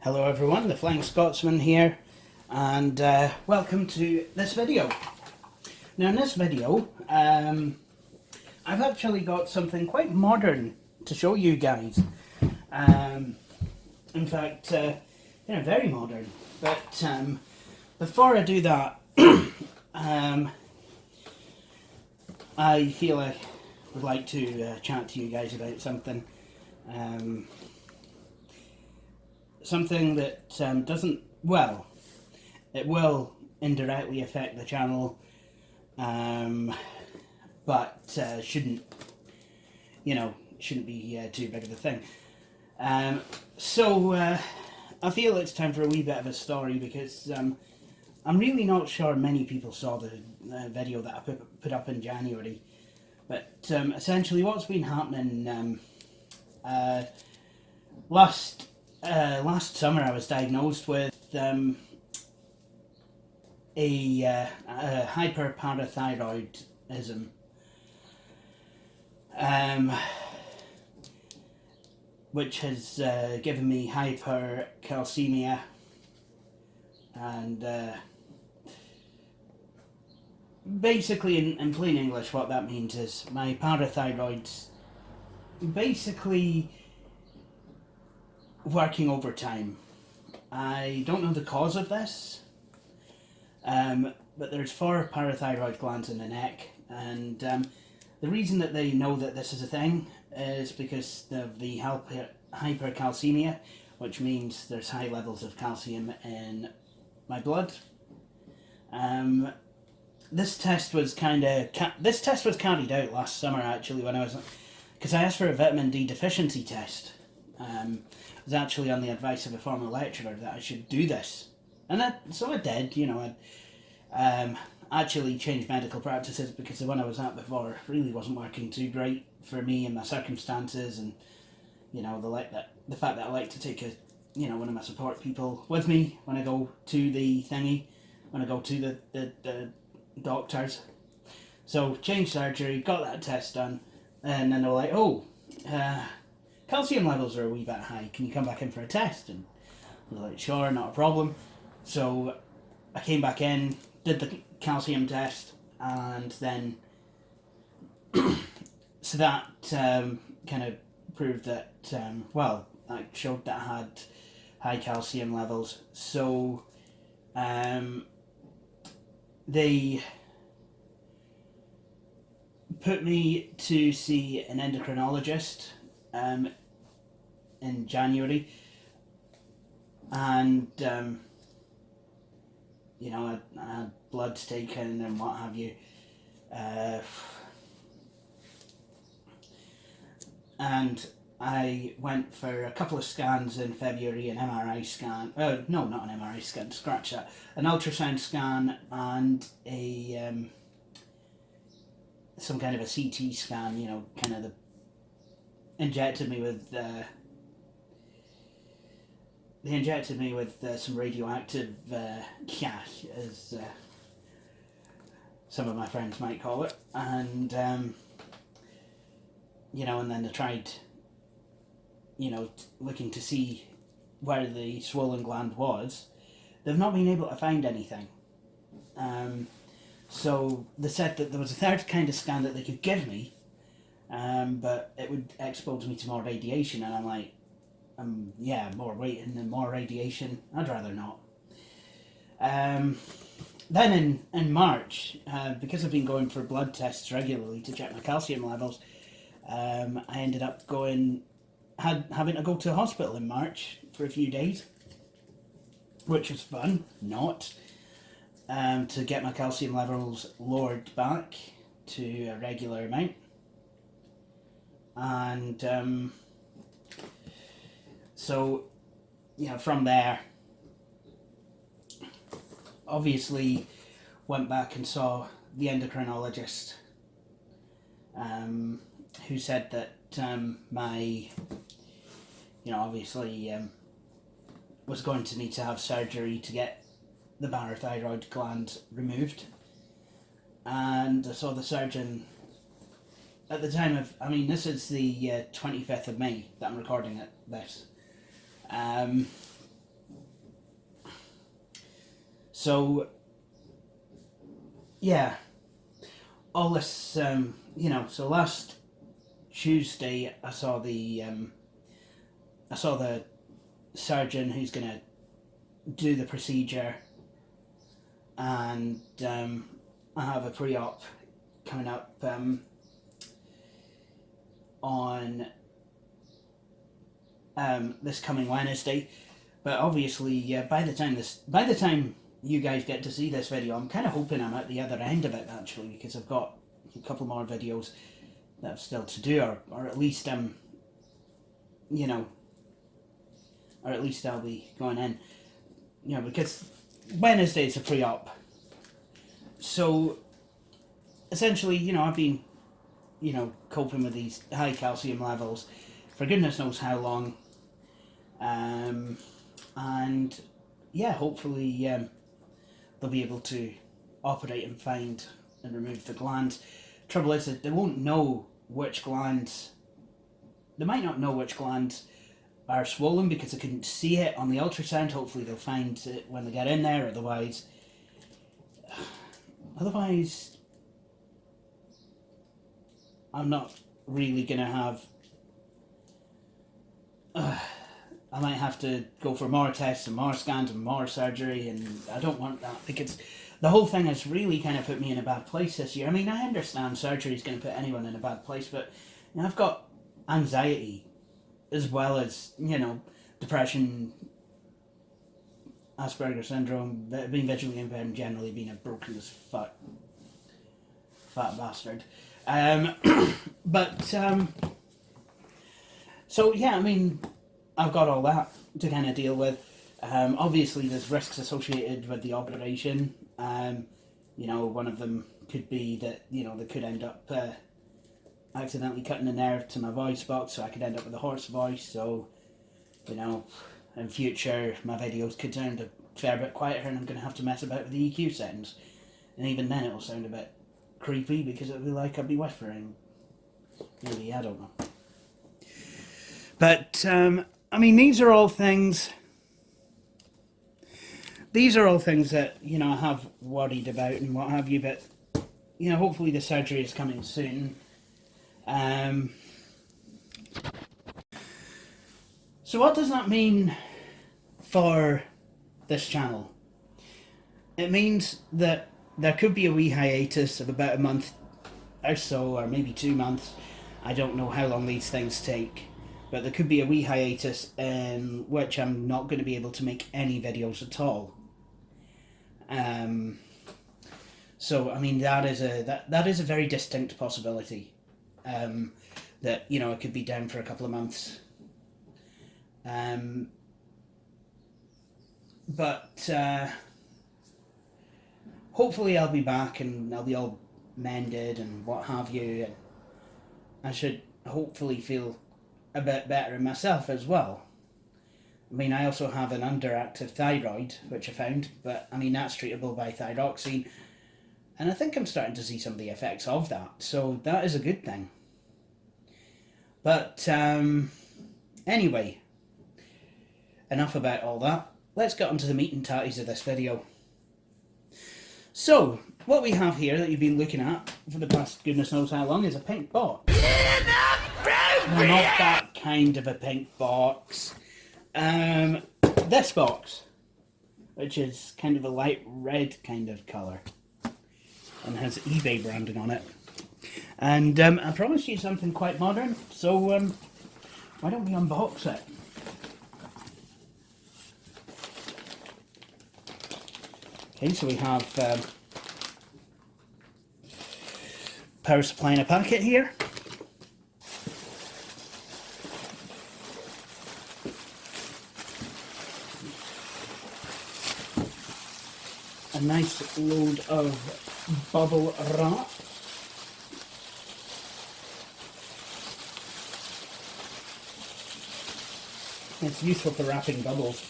Hello everyone, the Flying Scotsman here, and welcome to this video. Now in this video, I've actually got something quite modern to show you guys. In fact, very modern. But before I do that, I feel I would like to chat to you guys about something. Something that doesn't, well, it will indirectly affect the channel, but shouldn't be too big of a thing. So I feel it's time for a wee bit of a story, because I'm really not sure many people saw the video that I put up in January, but essentially what's been happening, last summer I was diagnosed with a hyperparathyroidism, which has given me hypercalcemia, and basically in plain English what that means is my parathyroid's basically working overtime. I don't know the cause of this, but there's 4 parathyroid glands in the neck, and the reason that they know that this is a thing is because of the hypercalcemia, which means there's high levels of calcium in my blood. This test was carried out last summer, actually, because I asked for a vitamin D deficiency test. It was actually on the advice of a former lecturer that I should do this, and so I did. I actually changed medical practices because the one I was at before really wasn't working too great for me and my circumstances, and the fact that I like to take one of my support people with me when I go to the thingy, when I go to the doctors. So changed surgery, got that test done, and then they were like, calcium levels are a wee bit high, can you come back in for a test? And I was like, sure, not a problem. So I came back in, did the calcium test, and then so that kind of proved that, that showed that I had high calcium levels. So they put me to see an endocrinologist in January, and I had bloods taken and what have you, and I went for a couple of scans in February, an MRI scan, no, not an MRI scan, scratch that, an ultrasound scan, and a some kind of a CT scan, injected me with some radioactive cash, as some of my friends might call it, and and then they tried looking to see where the swollen gland was. They've not been able to find anything, so they said that there was a third kind of scan that they could give me, but it would expose me to more radiation, and I'm like, more waiting and more radiation, I'd rather not. Then in March, because I've been going for blood tests regularly to check my calcium levels, I ended up having to go to the hospital in March for a few days, which was fun, to get my calcium levels lowered back to a regular amount. And so from there, obviously went back and saw the endocrinologist, who said that my was going to need to have surgery to get the parathyroid gland removed. And I saw the surgeon at the time of, this is the 25th of May that I'm recording this. So, yeah, all this, you know, so last Tuesday I saw the surgeon who's going to do the procedure, and I have a pre-op coming up on this coming Wednesday. But obviously, by the time you guys get to see this video, I'm kind of hoping I'm at the other end of it actually, because I've got a couple more videos that I've still to do, or at least you know, or at least I'll be going in, you know, because Wednesday is a pre-op. So essentially, you know, I've been, you know, coping with these high calcium levels for goodness knows how long, and yeah, hopefully they'll be able to operate and find and remove the glands. Trouble is that they won't know which glands, they might not know which glands are swollen because they couldn't see it on the ultrasound. Hopefully they'll find it when they get in there, otherwise I'm not really going to have, I might have to go for more tests and more scans and more surgery, and I don't want that, because the whole thing has really kind of put me in a bad place this year. I mean, I understand surgery is going to put anyone in a bad place, but you know, I've got anxiety as well as, you know, depression, Asperger's syndrome, being visually impaired, and generally being a broken as fat bastard. So yeah, I mean, I've got all that to kind of deal with. Obviously, there's risks associated with the operation. You know, one of them could be that, you know, they could end up accidentally cutting a nerve to my voice box, so I could end up with a hoarse voice. So, you know, in future, my videos could sound a fair bit quieter, and I'm going to have to mess about with the EQ settings. And even then, it'll sound a bit creepy because it'll be like I'll be whispering. Maybe, I don't know. But, I mean, these are all things that, you know, I have worried about and what have you, but, you know, hopefully the surgery is coming soon. So what does that mean for this channel? It means that there could be a wee hiatus of about a month or so, or maybe 2 months. I don't know how long these things take, but there could be a wee hiatus in which I'm not going to be able to make any videos at all. So I mean, that is a very distinct possibility. That, you know, it could be down for a couple of months. But hopefully I'll be back and I'll be all mended and what have you, and I should hopefully feel a bit better in myself as well. I mean, I also have an underactive thyroid, which I found, but I mean, that's treatable by thyroxine, and I think I'm starting to see some of the effects of that, so that is a good thing. But anyway, enough about all that. Let's get on to the meat and tatties of this video. So, what we have here that you've been looking at for the past goodness knows how long is a pink box. Well, not that kind of a pink box. This box, which is kind of a light red kind of colour and has eBay branding on it. And I promised you something quite modern, so why don't we unbox it? Okay, so we have power supply in a packet here. A nice load of bubble wrap. It's useful for wrapping bubbles.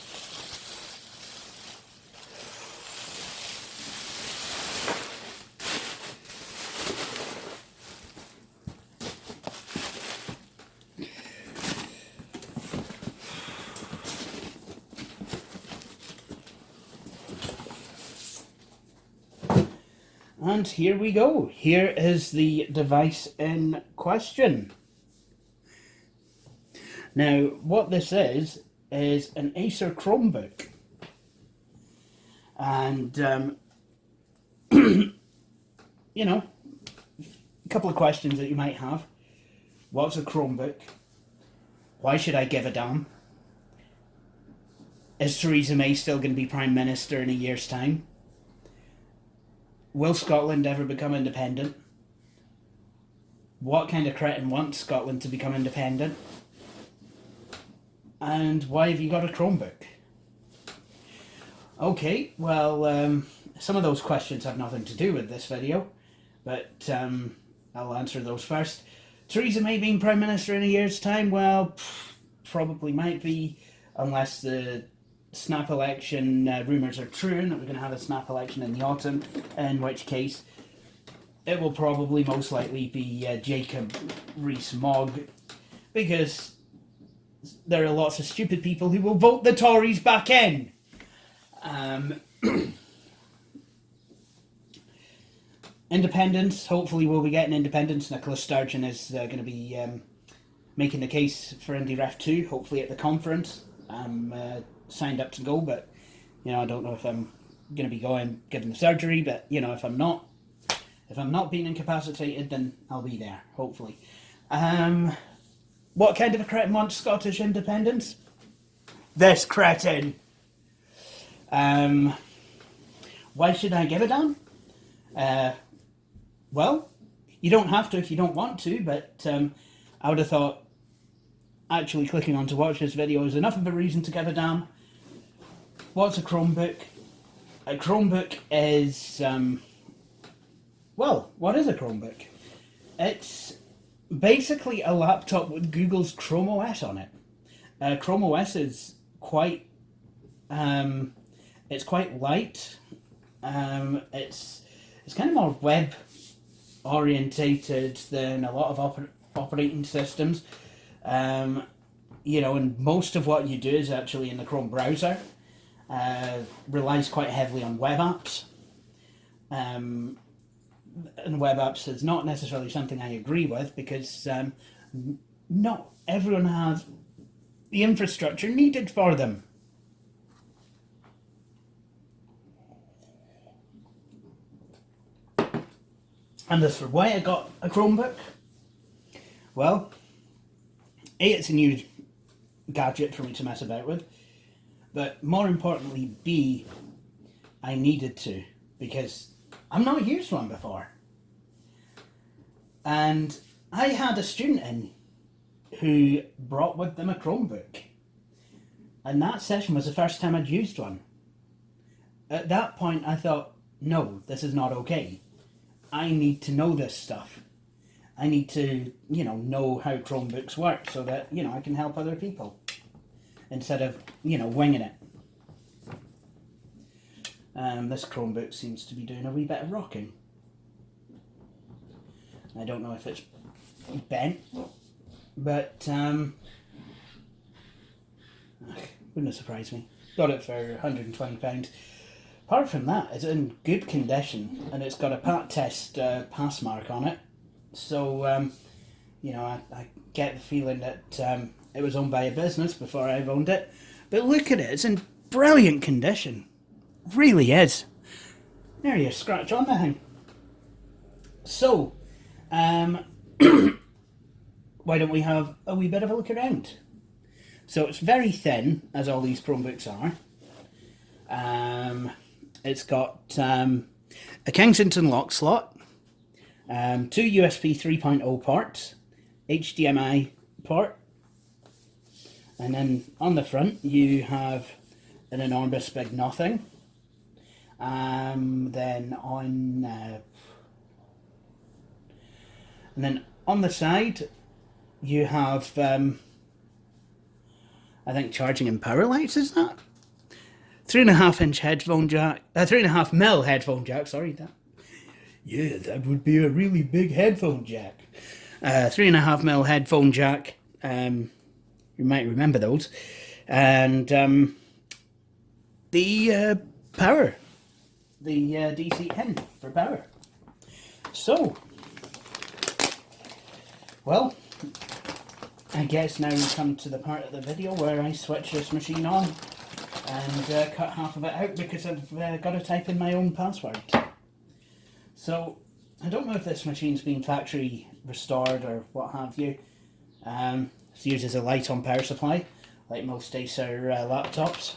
And here we go. Here is the device in question. Now, what this is an Acer Chromebook. And, you know, a couple of questions that you might have. What's a Chromebook? Why should I give a damn? Is Theresa May still going to be Prime Minister in a year's time? Will Scotland ever become independent? What kind of cretin wants Scotland to become independent? And why have you got a Chromebook? Okay, well, some of those questions have nothing to do with this video, but I'll answer those first. Theresa May being Prime Minister in a year's time? Well, probably might be, unless the snap election rumours are true and that we're going to have a snap election in the autumn, in which case it will probably most likely be Jacob Rees-Mogg, because there are lots of stupid people who will vote the Tories back in. Independence, hopefully we'll be getting independence. Nicola Sturgeon is going to be making the case for IndyRef 2, hopefully at the conference. I'm signed up to go, but you know, I don't know if I'm going to be going given the surgery, but you know, if I'm not being incapacitated, then I'll be there, hopefully. What kind of a cretin wants Scottish independence? This cretin. Why should I give a damn? Well, you don't have to if you don't want to, but I would have thought actually clicking on to watch this video is enough of a reason to give a damn. What's a Chromebook? A Chromebook is, well, what is a Chromebook? It's basically a laptop with Google's Chrome OS on it. Chrome OS is quite, it's quite light. It's kind of more web orientated than a lot of operating systems. You know, and most of what you do is actually in the Chrome browser. Relies quite heavily on web apps. And web apps is not necessarily something I agree with, because not everyone has the infrastructure needed for them. And as for why I got a Chromebook, well, A, it's a new gadget for me to mess about with, but more importantly, B, I needed to, because I've not used one before. And I had a student in who brought with them a Chromebook, and that session was the first time I'd used one. At that point I thought, no, this is not okay. I need to know this stuff. I need to, you know how Chromebooks work so that, you know, I can help other people instead of, you know, winging it. This Chromebook seems to be doing a wee bit of rocking. I don't know if it's bent, but wouldn't surprise me. Got it for £120. Apart from that, it's in good condition, and it's got a pat test pass mark on it. So, you know, I get the feeling that it was owned by a business before I've owned it. But look at it, it's in brilliant condition. Really is. There you scratch on the thing. So, why don't we have a wee bit of a look around? So it's very thin, as all these Chromebooks are. It's got a Kensington lock slot, 2 USB 3.0 ports, HDMI port, and then on the front you have an enormous big nothing. Then on the side you have I think charging and power lights, is that? 3.5 inch headphone jack, 3.5 mil headphone jack, sorry, that would be a really big headphone jack. 3.5 mil headphone jack, you might remember those, and the power, the DC in for power. So, well, I guess now we come to the part of the video where I switch this machine on and cut half of it out because I've got to type in my own password. So, I don't know if this machine's been factory restored or what have you. It's used as a light on power supply, like most Acer laptops.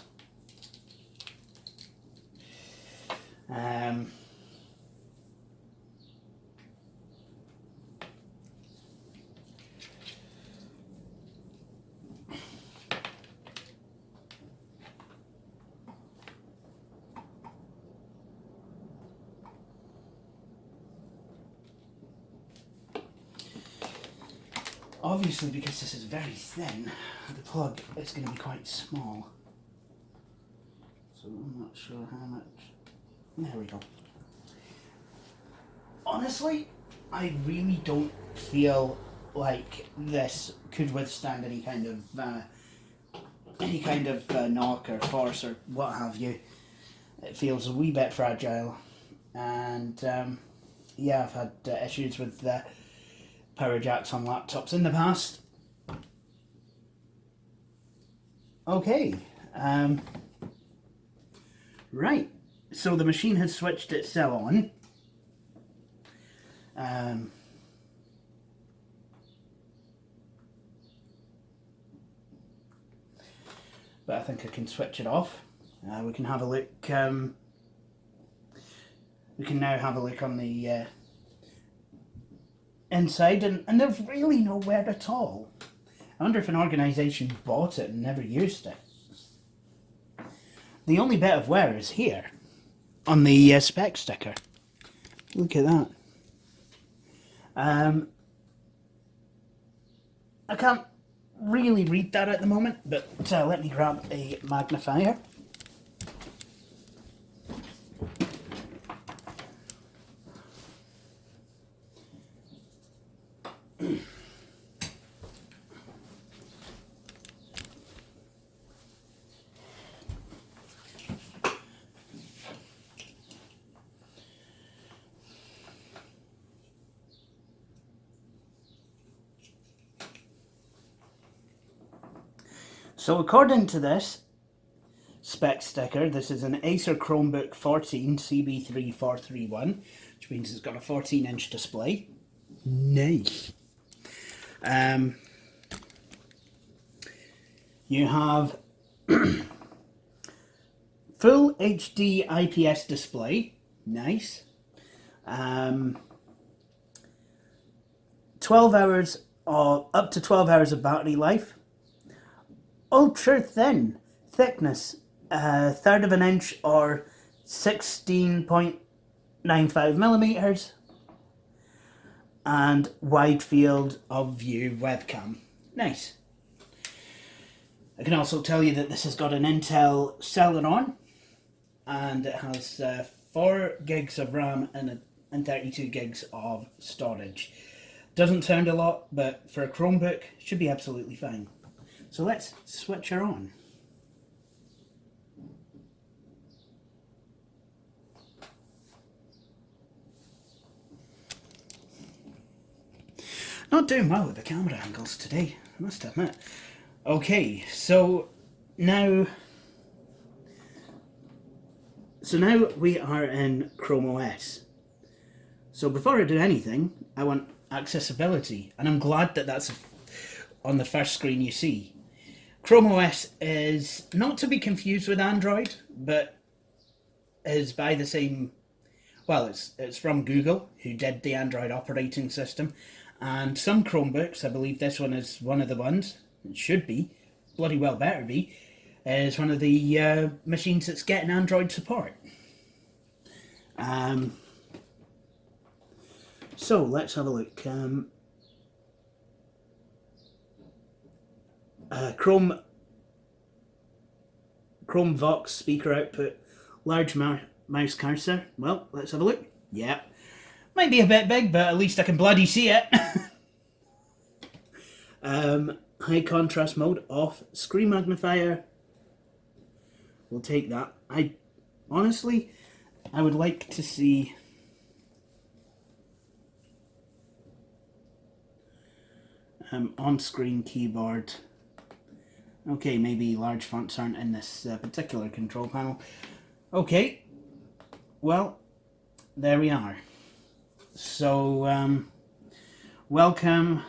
Obviously, because this is very thin, the plug is going to be quite small. So I'm not sure how much. There we go. Honestly, I really don't feel like this could withstand any kind of knock or force or what have you. It feels a wee bit fragile, and yeah, I've had issues with power jacks on laptops in the past. Okay, right, so the machine has switched itself on. But I think I can switch it off. We can have a look. We can now have a look on the inside, and there's really no wear at all. I wonder if an organisation bought it and never used it. The only bit of wear is here, on the spec sticker. Look at that. I can't really read that at the moment, but let me grab a magnifier. So according to this spec sticker, this is an Acer Chromebook 14 CB3 431, which means it's got a 14-inch display. Nice. You have full HD IPS display. Nice. 12 hours or up to 12 hours of battery life. Ultra thin thickness, third of an inch or 16.95 millimeters, and wide field of view webcam. Nice. I can also tell you that this has got an Intel Celeron, and it has 4 gigs of RAM and 32 gigs of storage. Doesn't sound a lot, but for a Chromebook, should be absolutely fine. So let's switch her on. Not doing well with the camera angles today, I must admit. Okay, so now we are in Chrome OS. So before I do anything, I want accessibility, and I'm glad that that's on the first screen you see. Chrome OS is not to be confused with Android, but is by the same, well, it's from Google, who did the Android operating system, and some Chromebooks, I believe this one is one of the ones, it should be, bloody well better be, is one of the machines that's getting Android support. So let's have a look. Chrome Vox speaker output, large mouse cursor. Well, let's have a look. Yeah, might be a bit big, but at least I can bloody see it. High contrast mode off. Screen magnifier. We'll take that. Honestly, I would like to see On-screen keyboard. Okay, maybe large fonts aren't in this particular control panel. Okay, well, there we are. So, welcome.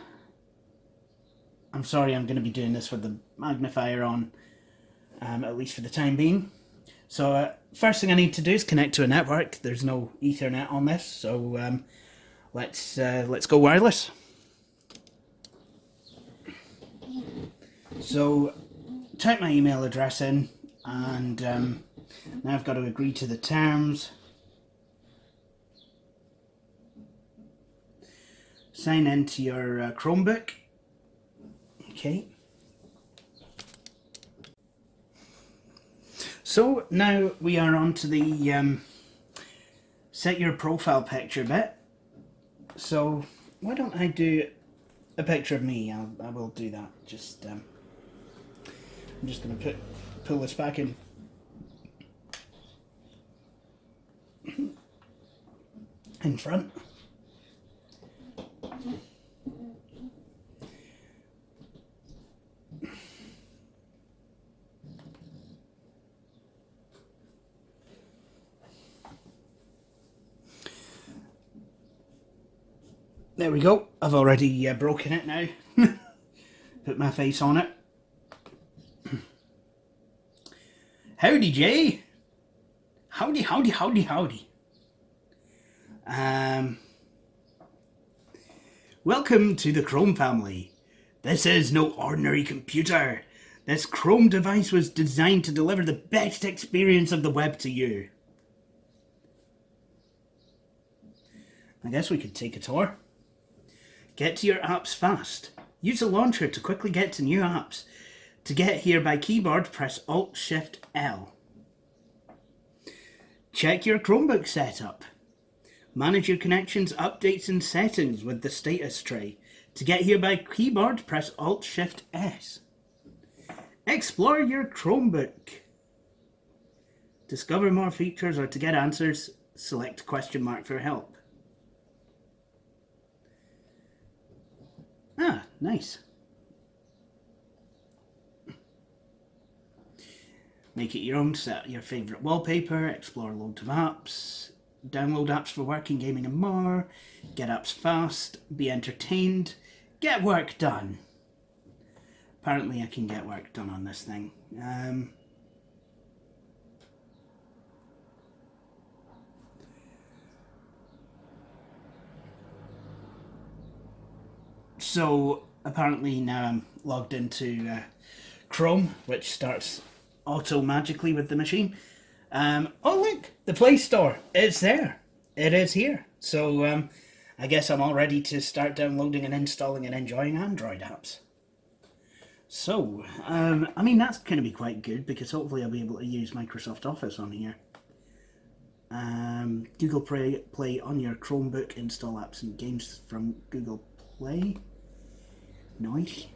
I'm sorry, I'm going to be doing this with the magnifier on, at least for the time being. So, first thing I need to do is connect to a network. There's no Ethernet on this, so let's go wireless. So, type my email address in, and now I've got to agree to the terms. Sign into your Chromebook. Okay. So now we are on to the set your profile picture bit. So why don't I do a picture of me? I will do that. Just I'm just going to pull this back in front. There we go. I've already broken it now. Put my face on it. Howdy, Jay. Howdy, howdy, howdy, howdy. Welcome to the Chrome family. This is no ordinary computer. This Chrome device was designed to deliver the best experience of the web to you. I guess we could take a tour. Get to your apps fast. Use the launcher to quickly get to new apps. To get here by keyboard, press Alt-Shift-L. Check your Chromebook setup. Manage your connections, updates and settings with the status tray. To get here by keyboard, press Alt-Shift-S. Explore your Chromebook. Discover more features or to get answers, select question mark for help. Ah, nice. Make it your own, set your favourite wallpaper, explore loads of apps, download apps for working, gaming and more, get apps fast, be entertained, get work done. Apparently I can get work done on this thing. So apparently now I'm logged into Chrome, which starts auto magically with the machine. Oh look, the Play Store, it's there. It is here. So I guess I'm all ready to start downloading and installing and enjoying Android apps. So, I mean, that's going to be quite good because hopefully I'll be able to use Microsoft Office on here. Google Play on your Chromebook, install apps and games from Google Play. Nice.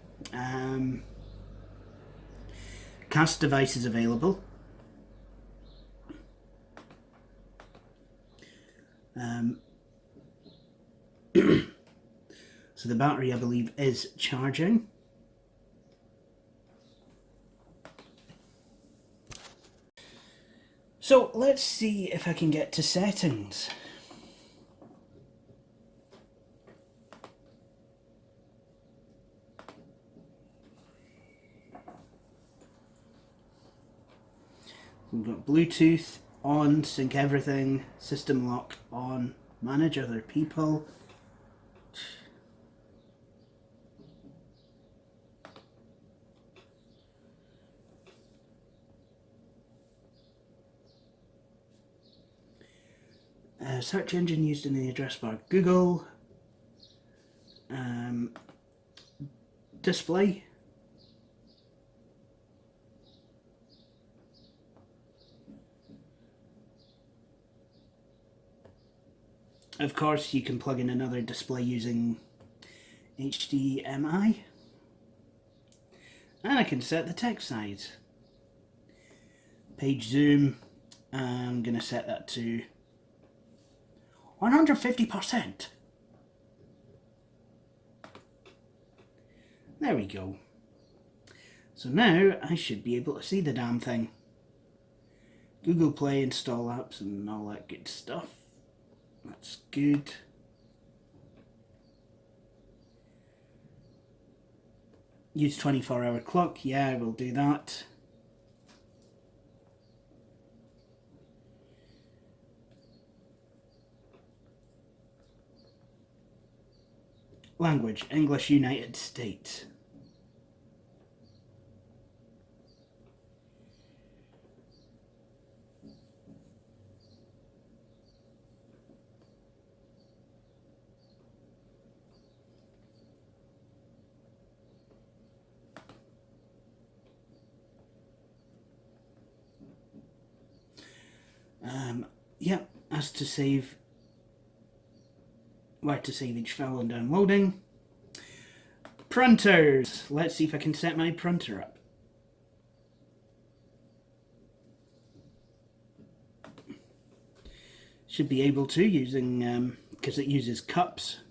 Cast devices available. So the battery, I believe, is charging. So let's see if I can get to settings. We've got Bluetooth on, sync everything, system lock on, manage other people. Search engine used in the address bar, Google. Display. Of course, you can plug in another display using HDMI. And I can set the text size. Page zoom, I'm going to set that to 150%. There we go. So now I should be able to see the damn thing. Google Play, install apps and all that good stuff. That's good. Use 24-hour clock. Yeah, I will do that. Language, English, United States. Yep, as to save, where to save each file and downloading. Printers. Let's see if I can set my printer up. Should be able to, using, because it uses cups.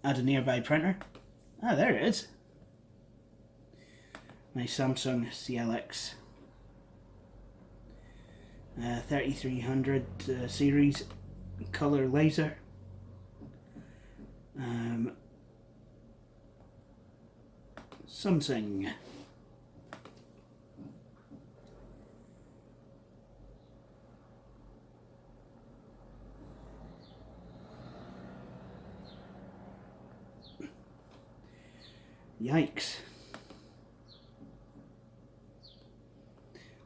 Add a nearby printer. Ah, there it is. My Samsung CLX 3300 series color laser. Something. Yikes.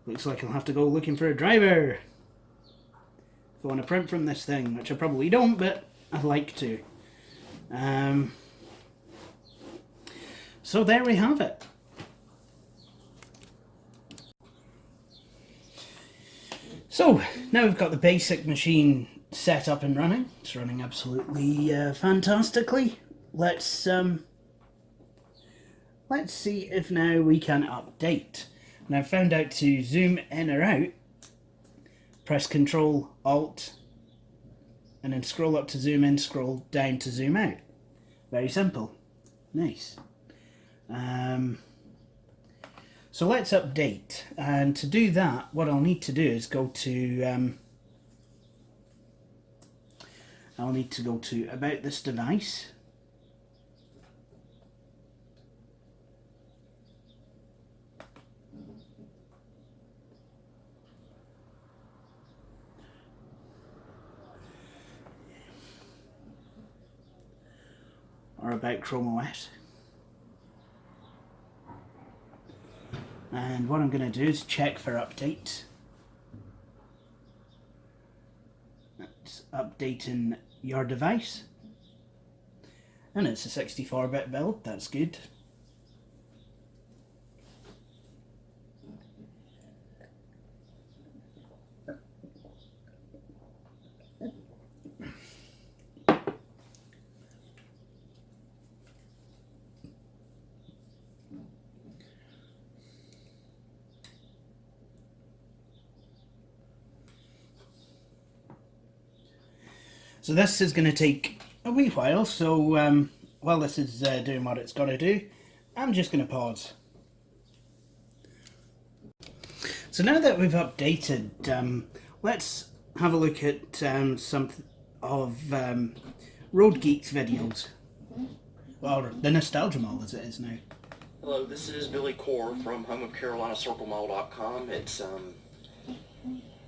Looks like I'll have to go looking for a driver if I want to print from this thing, which I probably don't, but I'd like to. So there we have it. So now we've got the basic machine set up and running. It's running absolutely fantastically. Let's see if now we can update. And I've found out to zoom in or out, press Control Alt and then scroll up to zoom in, scroll down to zoom out. Very simple. Nice. So let's update, and to do that what I'll need to do is go to I'll need to go to About This Device. Or About Chrome OS. And what I'm going to do is check for updates. It's updating your device. And it's a 64-bit build, that's good. So this is going to take a wee while, so while this is doing what it's got to do, I'm just going to pause. So now that we've updated, let's have a look at some of Road Geek's videos, or the Nostalgia Mall as it is now. Hello, this is Billy Core from homeofcarolinacirclemall.com. It's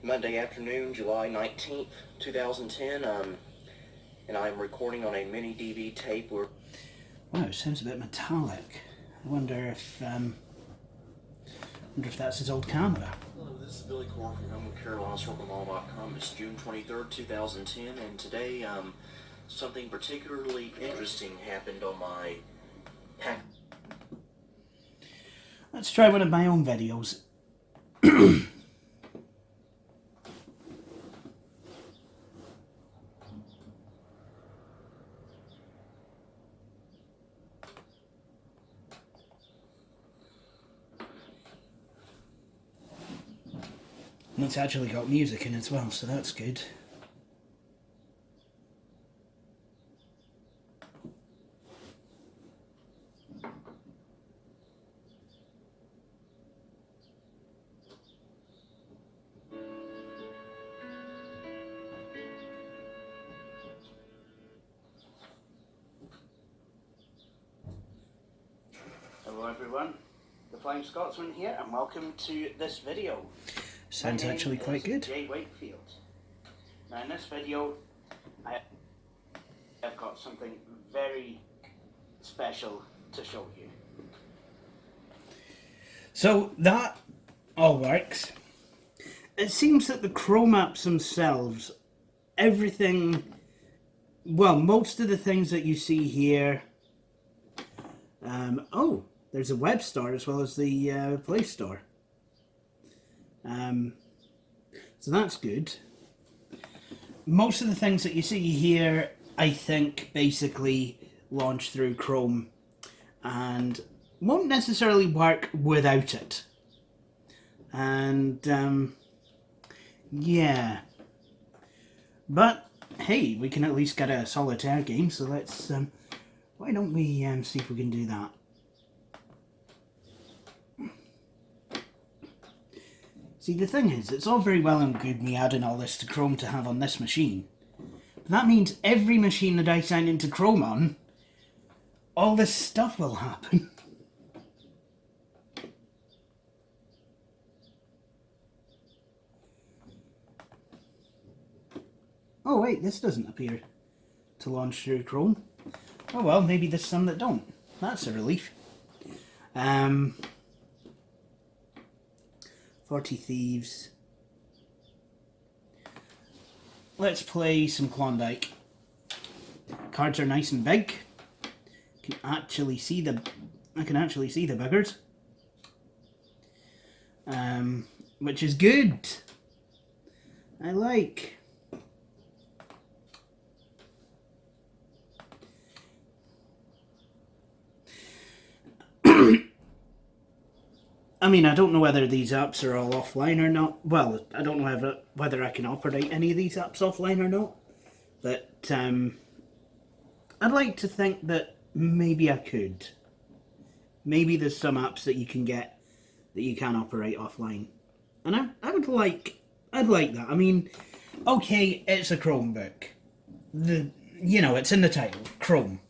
Monday afternoon, July 19th, 2010, and I'm recording on a mini DV tape. Wow, it sounds a bit metallic. I wonder if that's his old camera. Hello, this is Billy Core from homeofcarolinacirclemall.com. It's June 23rd, 2010, and today something particularly interesting happened on my pack. Let's try one of my own videos. And it's actually got music in as well, so that's good. Hello everyone, the Flying Scotsman here, and welcome to this video. Sounds actually quite good. Jay Wakefield. Now in this video, I have got something very special to show you. So that all works. It seems that the Chrome apps themselves, everything, well, most of the things that you see here, oh, there's a web store as well as the Play Store. So that's good. Most of the things that you see here, I think, basically launch through Chrome and won't necessarily work without it. And, yeah. But, hey, we can at least get a Solitaire game, so let's, why don't we see if we can do that. See, the thing is, it's all very well and good me adding all this to Chrome to have on this machine. But that means every machine that I sign into Chrome on, all this stuff will happen. Oh wait, this doesn't appear to launch through Chrome. Oh well, maybe there's some that don't. That's a relief. 40 Thieves. Let's play some Klondike. Cards are nice and big. I can actually see the buggers. Which is good. I like. I mean, I don't know whether these apps are all offline or not. Well, I don't know whether I can operate any of these apps offline or not. But I'd like to think that maybe I could. Maybe there's some apps that you can get that you can operate offline. And I'd like that. I mean, okay, it's a Chromebook. It's in the title, Chrome.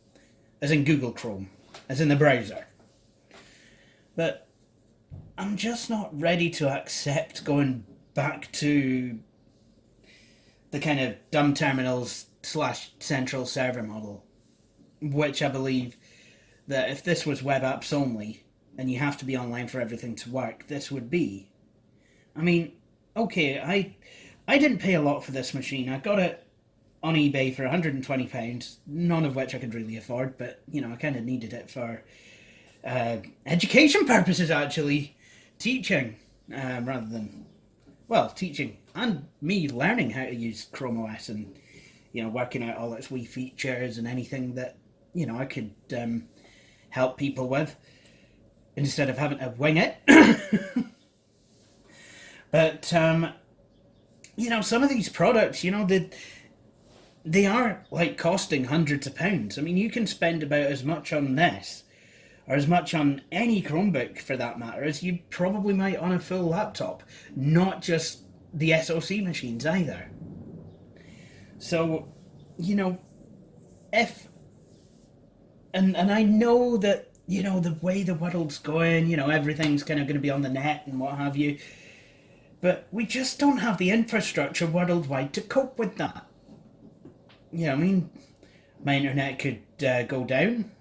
As in Google Chrome. As in the browser. But I'm just not ready to accept going back to the kind of dumb terminals / central server model, which I believe that if this was web apps only and you have to be online for everything to work, this would be. I mean, okay, I didn't pay a lot for this machine. I got it on eBay for £120, none of which I could really afford, but, I kind of needed it for education purposes, actually. Teaching, rather than, well, teaching and me learning how to use Chrome OS and, working out all its wee features and anything that, I could help people with instead of having to wing it. But, some of these products, they are, like, costing hundreds of pounds. I mean, you can spend about as much on this or as much on any Chromebook, for that matter, as you probably might on a full laptop. Not just the SoC machines, either. So, if... And I know that, the way the world's going, everything's kind of going to be on the net and what have you. But we just don't have the infrastructure worldwide to cope with that. I mean, my internet could go down.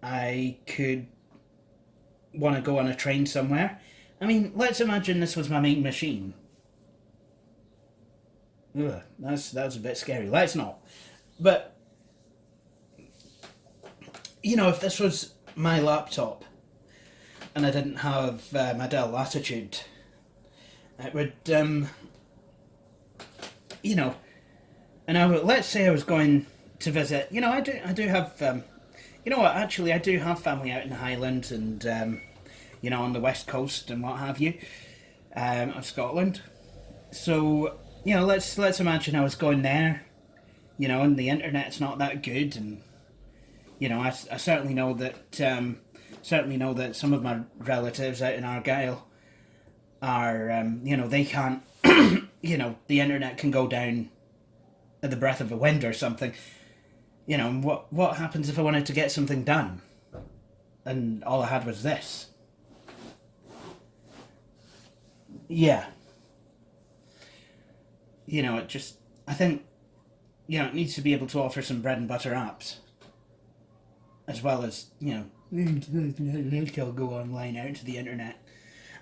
I could want to go on a train somewhere. I mean, let's imagine this was my main machine. Ugh, that's a bit scary. Let's not. But, if this was my laptop and I didn't have my Dell Latitude, it would, and let's say I was going to visit, I do have... I do have family out in the Highlands and, on the west coast and what have you, of Scotland. So, let's imagine I was going there, and the internet's not that good, and, I certainly know that, some of my relatives out in Argyll are, they can't, the internet can go down at the breath of a wind or something. What happens if I wanted to get something done? and all I had was this. Yeah. You know, I think, you know, it needs to be able to offer some bread and butter apps. As well as, you know, I'll go online out to the internet.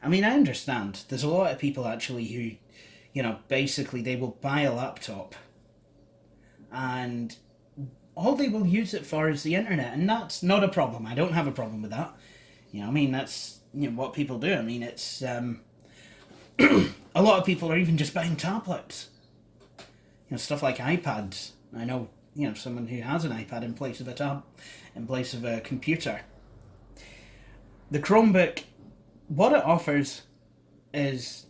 I mean, I understand. There's a lot of people actually who, you know, basically they will buy a laptop and all they will use it for is the internet, and that's not a problem. I don't have a problem with that. You know, I mean, that's, you know, what people do. I mean, it's, a lot of people are even just buying tablets. You know, stuff like iPads. I know, you know, someone who has an iPad in place of a computer. The Chromebook, what it offers is,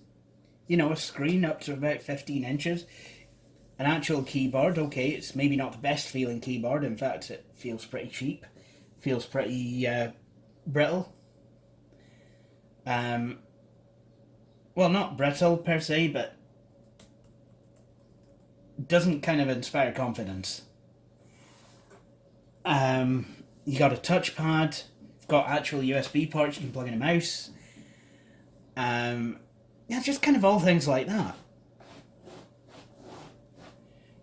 you know, a screen up to about 15 inches, an actual keyboard. Okay, it's maybe not the best feeling keyboard. In fact, it feels pretty cheap, feels pretty brittle. Well, not brittle per se, but doesn't kind of inspire confidence. You got a touchpad, you've got actual USB ports, you can plug in a mouse. Yeah, just kind of all things like that.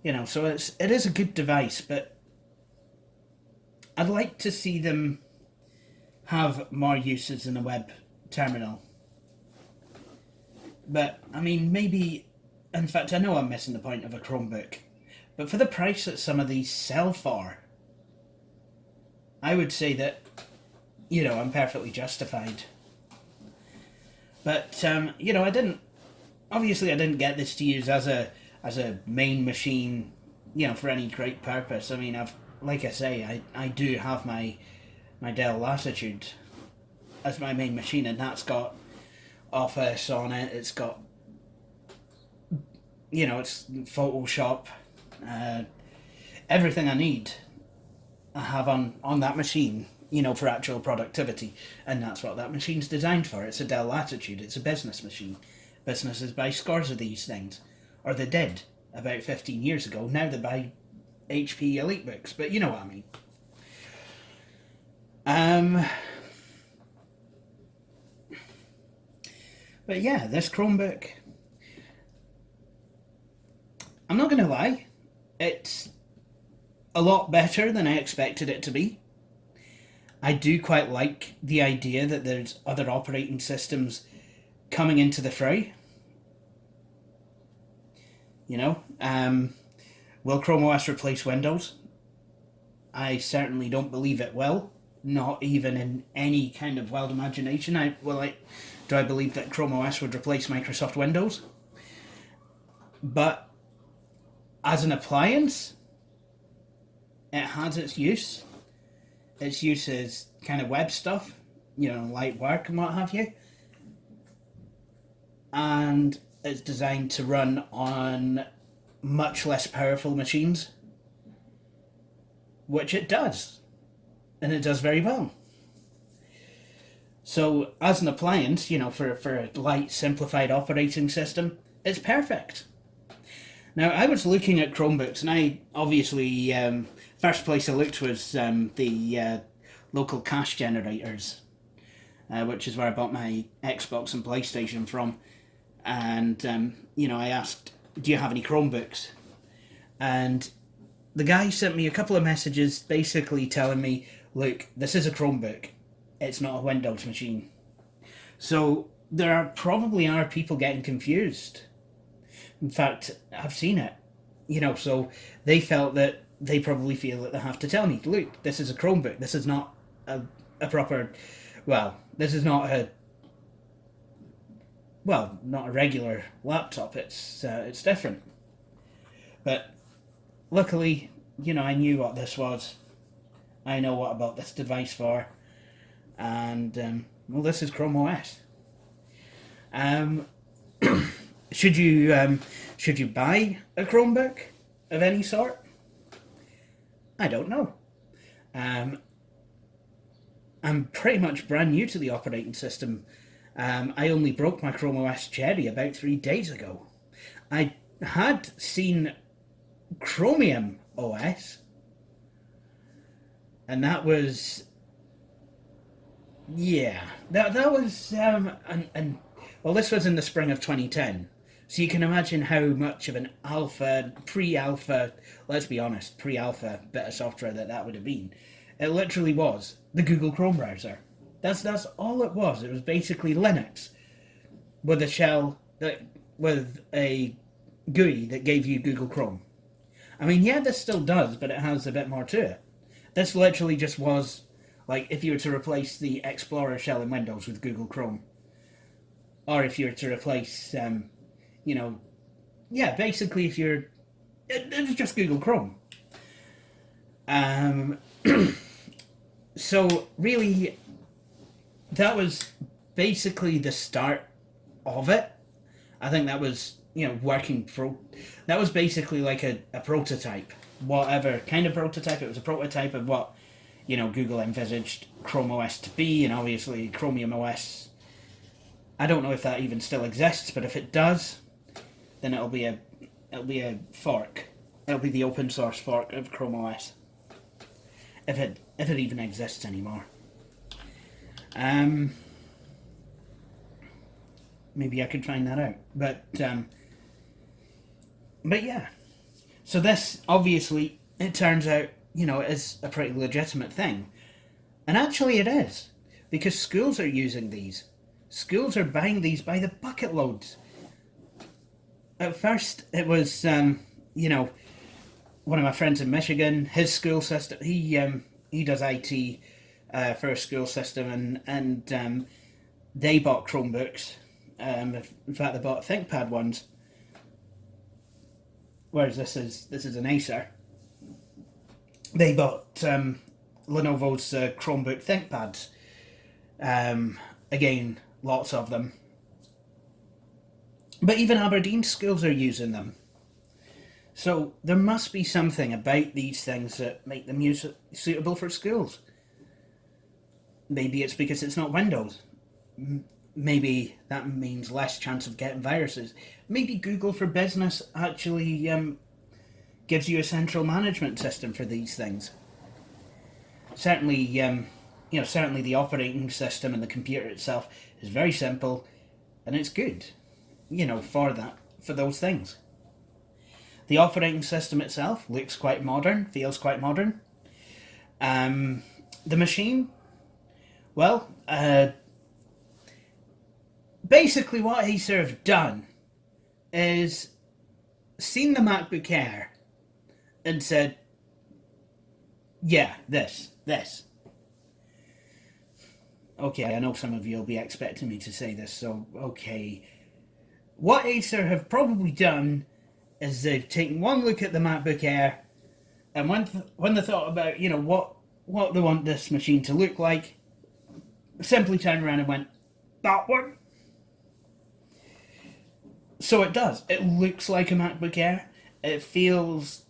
You know, so it is a good device, but I'd like to see them have more uses in a web terminal. But, I mean, maybe, in fact, I know I'm missing the point of a Chromebook, but for the price that some of these sell for, I would say that, you know, I'm perfectly justified. But, you know, I didn't get this to use as a main machine, you know, for any great purpose. I mean, like I say, I do have my Dell Latitude as my main machine, and that's got Office on it, it's got, you know, it's Photoshop, everything I need I have on that machine, you know, for actual productivity, and that's what that machine's designed for. It's a Dell Latitude, it's a business machine. Businesses buy scores of these things, or they did about 15 years ago. Now they buy HP EliteBooks, but you know what I mean. But yeah, this Chromebook, I'm not going to lie, it's a lot better than I expected it to be. I do quite like the idea that there's other operating systems coming into the fray. You know, will Chrome OS replace Windows? I certainly don't believe it will. Not even in any kind of wild imagination. Do I believe that Chrome OS would replace Microsoft Windows? But as an appliance, it has its use. Its use is kind of web stuff, you know, light work and what have you. And it's designed to run on much less powerful machines, which it does. And it does very well. So, as an appliance, you know, for a light, simplified operating system, it's perfect. Now, I was looking at Chromebooks, and I obviously, first place I looked was the local cache generators, which is where I bought my Xbox and PlayStation from. And, you know, I asked, do you have any Chromebooks? And the guy sent me a couple of messages basically telling me, look, this is a Chromebook. It's not a Windows machine. So there probably are people getting confused. In fact, I've seen it. You know, so they felt that they probably feel that they have to tell me, look, this is a Chromebook. This is not a proper, this is not not a regular laptop. It's different. But luckily, you know, I knew what this was. I know what I bought this device for. And, this is Chrome OS. Should you buy a Chromebook of any sort? I don't know. I'm pretty much brand new to the operating system. I only broke my Chrome OS Cherry about 3 days ago. I had seen Chromium OS, and that was Yeah, that was and well, this was in the spring of 2010, so you can imagine how much of an pre-alpha, let's be honest, pre-alpha bit of software that would have been. It literally was the Google Chrome browser. That's all it was. It was basically Linux with a shell that with a GUI that gave you Google Chrome. I mean, yeah, this still does, but it has a bit more to it. This literally just was like if you were to replace the Explorer shell in Windows with Google Chrome, or if you were to replace, you know, yeah, basically if you're, it was just Google Chrome. Um, so really, that was basically the start of it. I think that was, that was basically like a prototype, whatever kind of prototype. It was a prototype of what, Google envisaged Chrome OS to be, and obviously Chromium OS. I don't know if that even still exists, but if it does, then it'll be a fork. It'll be the open source fork of Chrome OS. If it even exists anymore. Maybe I could find that out. But yeah. So this, obviously, it turns out, is a pretty legitimate thing. And actually it is. Because schools are using these. Schools are buying these by the bucket loads. At first, it was, one of my friends in Michigan, his school system, he does IT for a school system, and they bought Chromebooks. In fact, they bought ThinkPad ones. Whereas this is an Acer. They bought Lenovo's Chromebook ThinkPads. Again, lots of them. But even Aberdeen schools are using them. So there must be something about these things that make them suitable for schools. Maybe it's because it's not Windows. Maybe that means less chance of getting viruses. Maybe Google for Business actually gives you a central management system for these things. Certainly, certainly the operating system and the computer itself is very simple, and it's good, for those things. The operating system itself looks quite modern, feels quite modern. The machine, well, basically what Acer have done is seen the MacBook Air and said, yeah, this. Okay, I know some of you will be expecting me to say this, so okay. What Acer have probably done is they've taken one look at the MacBook Air, and when they thought about, what they want this machine to look like, simply turned around and went, that one. So it does. It looks like a MacBook Air. It feels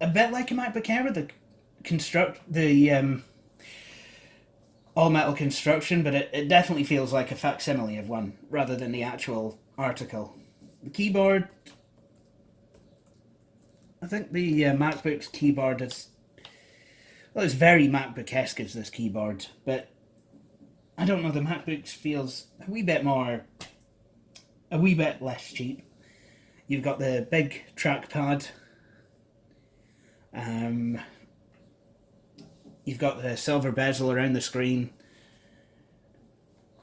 a bit like a MacBook Air with the all metal construction, but it definitely feels like a facsimile of one rather than the actual article. The keyboard, I think the MacBook's keyboard is, well, it's very MacBook-esque as this keyboard, but I don't know, the MacBook's feels a wee bit less cheap. You've got the big trackpad. You've got the silver bezel around the screen.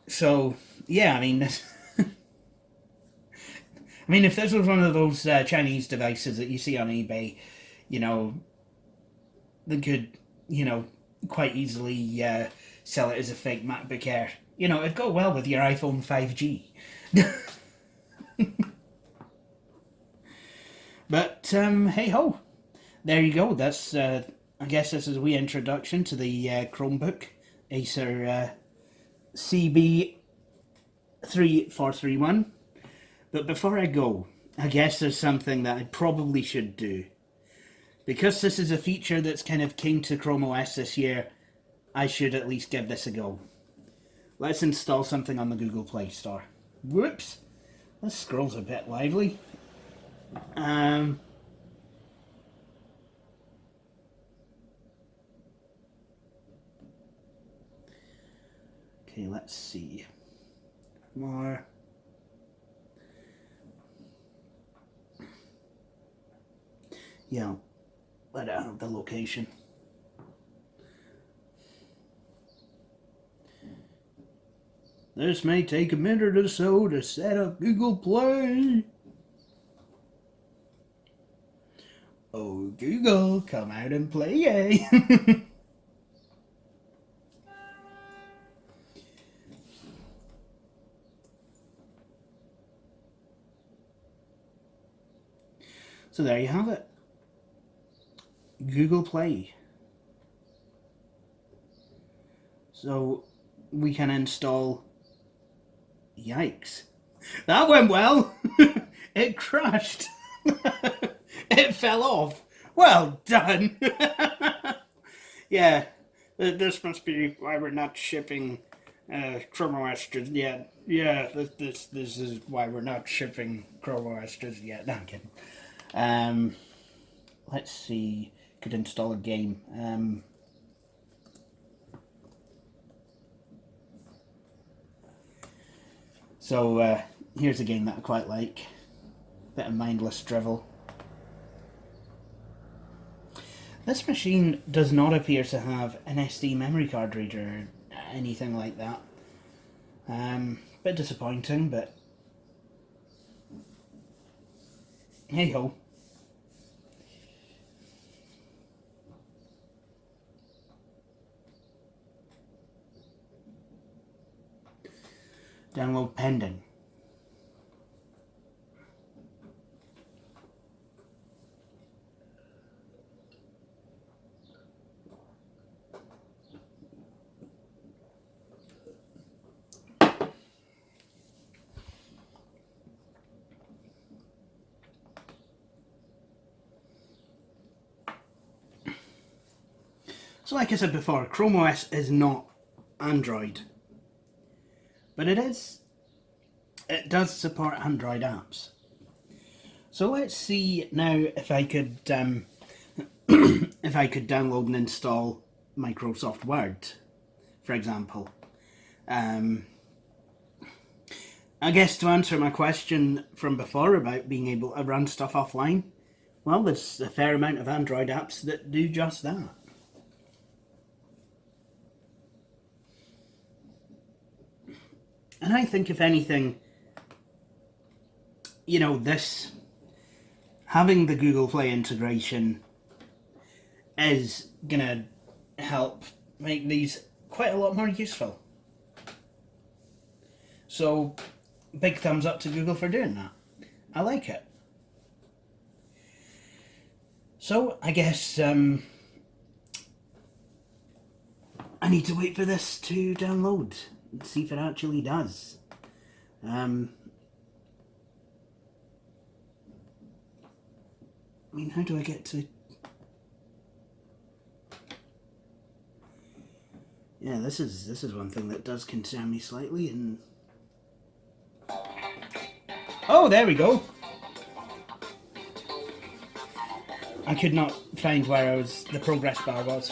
So, yeah, I mean, if this was one of those Chinese devices that you see on eBay, they could, quite easily sell it as a fake MacBook Air. It'd go well with your iPhone 5G. But, hey-ho. There you go. That's, I guess this is a wee introduction to the Chromebook. Acer CB3 But before I go, I guess there's something that I probably should do. Because this is a feature that's kind of came to Chrome OS this year, I should at least give this a go. Let's install something on the Google Play Store. Whoops! This scroll's a bit lively. Okay, let's see. More. Yeah, let it have the location. This may take a minute or so to set up Google Play. Oh, Google, come out and play. So there you have it. Google Play. So we can install... Yikes. That went well. It crashed. It fell off. Well done. Yeah, this must be why we're not shipping Chrome OS just yet. Yeah, this is why we're not shipping Chrome OS just yet. No, I'm kidding. Let's see. Could install a game. So here's a game that I quite like. Bit of mindless drivel. This machine does not appear to have an SD memory card reader or anything like that. Bit disappointing, but hey ho. Download pending. So like I said before, Chrome OS is not Android. But it does support Android apps. So let's see now if I could if I could download and install Microsoft Word, for example. I guess to answer my question from before about being able to run stuff offline, well, there's a fair amount of Android apps that do just that. And I think, if anything, you know, having the Google Play integration is gonna help make these quite a lot more useful. So, big thumbs up to Google for doing that. I like it. So, I guess I need to wait for this to download. See if it actually does. I mean, how do I get to... Yeah, this is one thing that does concern me slightly, and... Oh, there we go! I could not find where the progress bar was.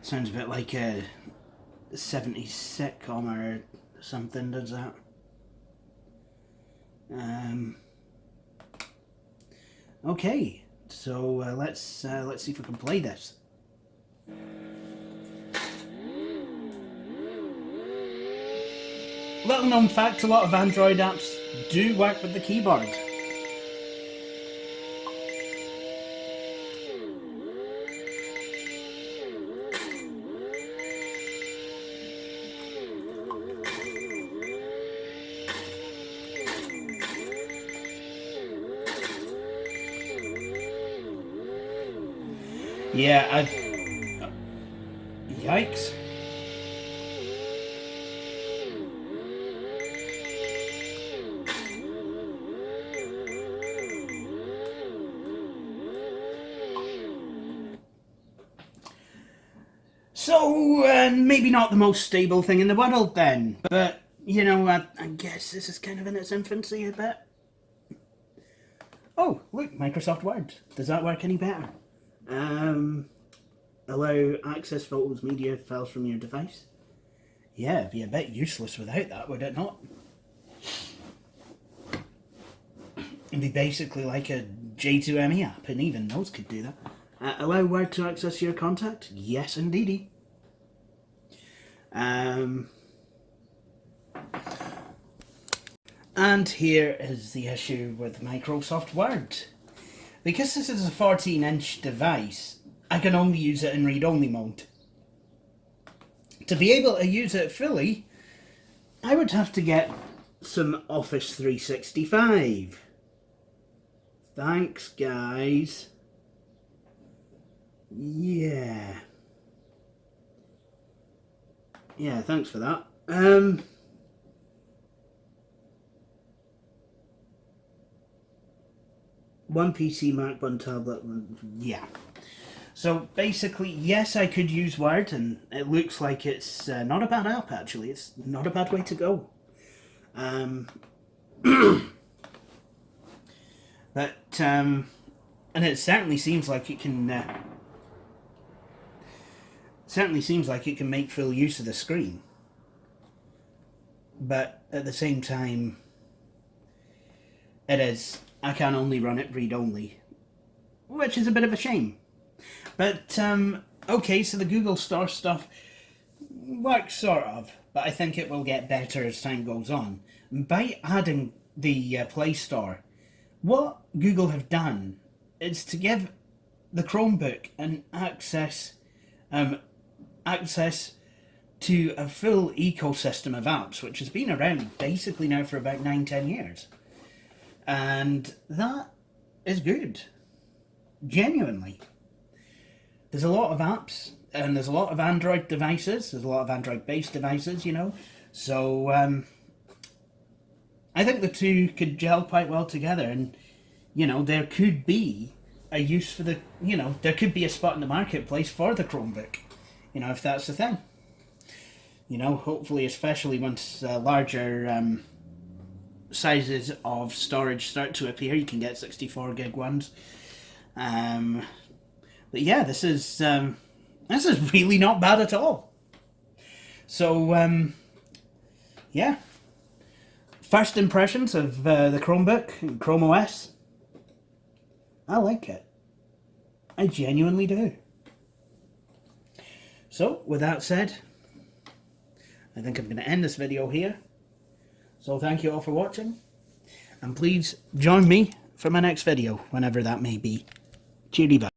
Sounds a bit like a 70s sitcom or something, does that? Okay, so let's see if we can play this. Little known fact, a lot of Android apps do work with the keyboard. Yeah, yikes. So, maybe not the most stable thing in the world then, but, you know, I guess this is kind of in its infancy a bit. Oh, look, Microsoft Word. Does that work any better? Allow access photos, media, files from your device. Yeah, it'd be a bit useless without that, would it not? It'd be basically like a J2ME app, and even those could do that. Allow Word to access your contact? Yes, indeedy. And here is the issue with Microsoft Word. Because this is a 14-inch device, I can only use it in read-only mode. To be able to use it fully, I would have to get some Office 365. Thanks, guys. Yeah, thanks for that. One PC, Mac, one tablet, yeah. So basically, yes, I could use Word, and it looks like it's not a bad app, actually. It's not a bad way to go. But, and it certainly seems like it can, make full use of the screen. But at the same time, I can only run it read-only, which is a bit of a shame. But, okay, so the Google Store stuff works sort of, but I think it will get better as time goes on. By adding the Play Store, what Google have done is to give the Chromebook an access to a full ecosystem of apps, which has been around basically now for about 9-10 years. And that is good. Genuinely. There's a lot of apps, and there's a lot of Android devices, there's a lot of Android-based devices, you know, so I think the two could gel quite well together, and, you know, there could be a use for there could be a spot in the marketplace for the Chromebook, you know, if that's the thing. You know, hopefully, especially once larger sizes of storage start to appear, you can get 64 gig ones. But yeah, this is really not bad at all. So yeah, first impressions of the Chromebook and Chrome OS. I like it. I genuinely do. So with that said, I think I'm going to end this video here. So thank you all for watching, and please join me for my next video, whenever that may be. Cheery bye.